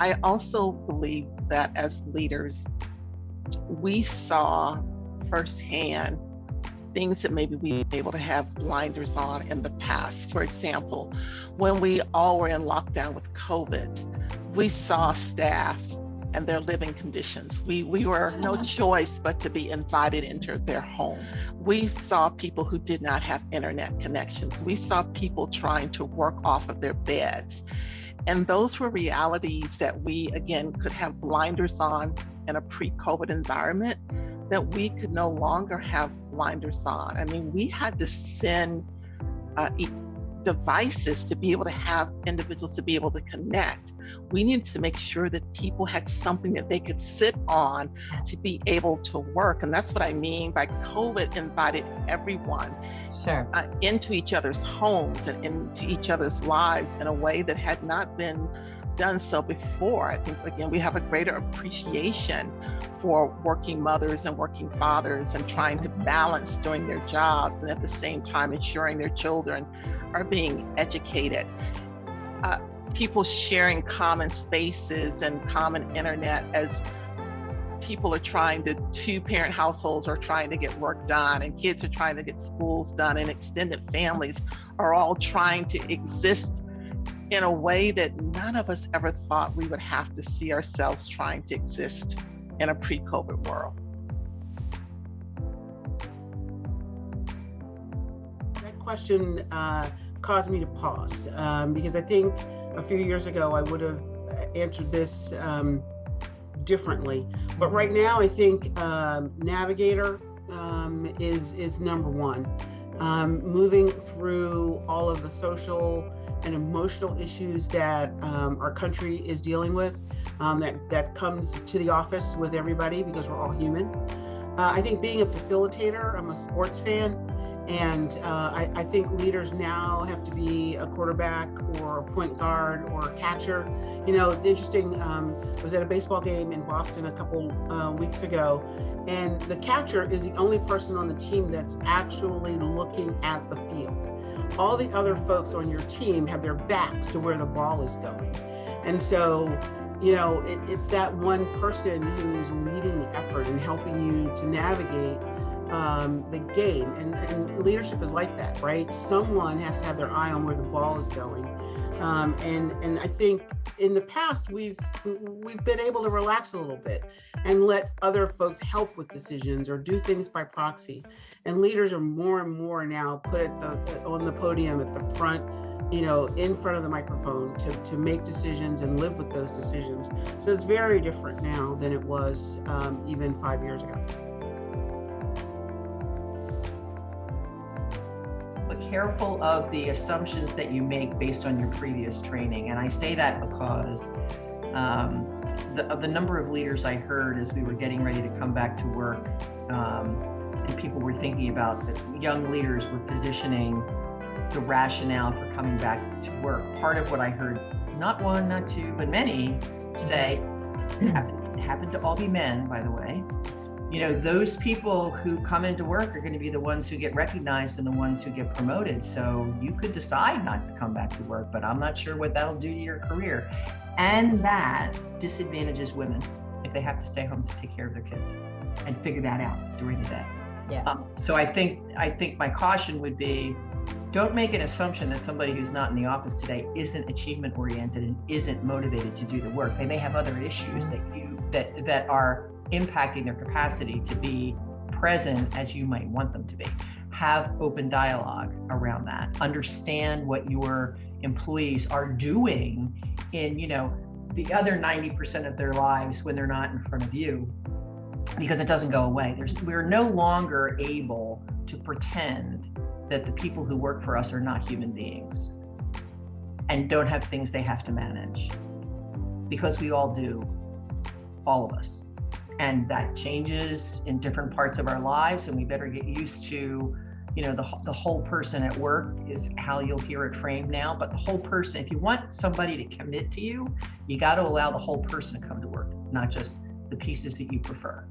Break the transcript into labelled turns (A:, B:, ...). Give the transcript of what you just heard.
A: I also believe that as leaders, we saw firsthand things that maybe we were able to have blinders on in the past. For example, when we all were in lockdown with COVID, we saw staff and their living conditions. We were no choice but to be invited into their home. We saw people who did not have internet connections. We saw people trying to work off of their beds. And those were realities that we, again, could have blinders on in a pre-COVID environment that we could no longer have blinders on. I mean, we had to send devices to be able to have individuals to be able to connect. We needed to make sure that people had something that they could sit on to be able to work. And that's what I mean by COVID invited everyone into each other's homes and into each other's lives in a way that had not been done so before. I think, again, we have a greater appreciation for working mothers and working fathers and trying to balance doing their jobs and at the same time ensuring their children are being educated. People sharing common spaces and common internet as people are trying to, two-parent households are trying to get work done and kids are trying to get schools done and extended families are all trying to exist in a way that none of us ever thought we would have to see ourselves trying to exist in a pre-COVID world.
B: That question caused me to pause because I think a few years ago I would have answered this differently. But right now I think Navigator is number one. Moving through all of the social and emotional issues that our country is dealing with, that comes to the office with everybody because we're all human. I think being a facilitator, I'm a sports fan, and I think leaders now have to be a quarterback or a point guard or a catcher. You know, it's interesting, I was at a baseball game in Boston a couple weeks ago, and the catcher is the only person on the team that's actually looking at the field. All the other folks on your team have their backs to where the ball is going. And so, you know, it's that one person who's leading the effort and helping you to navigate the game. And leadership is like that, right? Someone has to have their eye on where the ball is going. And I think in the past, we've been able to relax a little bit and let other folks help with decisions or do things by proxy. And leaders are more and more now put on the podium at the front, you know, in front of the microphone to make decisions and live with those decisions. So it's very different now than it was even 5 years ago.
C: Careful of the assumptions that you make based on your previous training. And I say that because of the number of leaders I heard as we were getting ready to come back to work, and people were thinking about that young leaders were positioning the rationale for coming back to work. Part of what I heard, not one, not two, but many say, happened to all be men, by the way. You know, those people who come into work are going to be the ones who get recognized and the ones who get promoted. So you could decide not to come back to work, but I'm not sure what that'll do to your career. And that disadvantages women if they have to stay home to take care of their kids and figure that out during the day.
D: Yeah.
C: So I think my caution would be, don't make an assumption that somebody who's not in the office today isn't achievement oriented and isn't motivated to do the work. They may have other issues that are impacting their capacity to be present as you might want them to be. Have open dialogue around that. Understand what your employees are doing in, you know, the other 90% of their lives when they're not in front of you, because it doesn't go away. We're no longer able to pretend that the people who work for us are not human beings and don't have things they have to manage, because we all do, all of us. And that changes in different parts of our lives, and we better get used to, you know, the whole person at work is how you'll hear it framed now, but the whole person, if you want somebody to commit to you, you got to allow the whole person to come to work, not just the pieces that you prefer.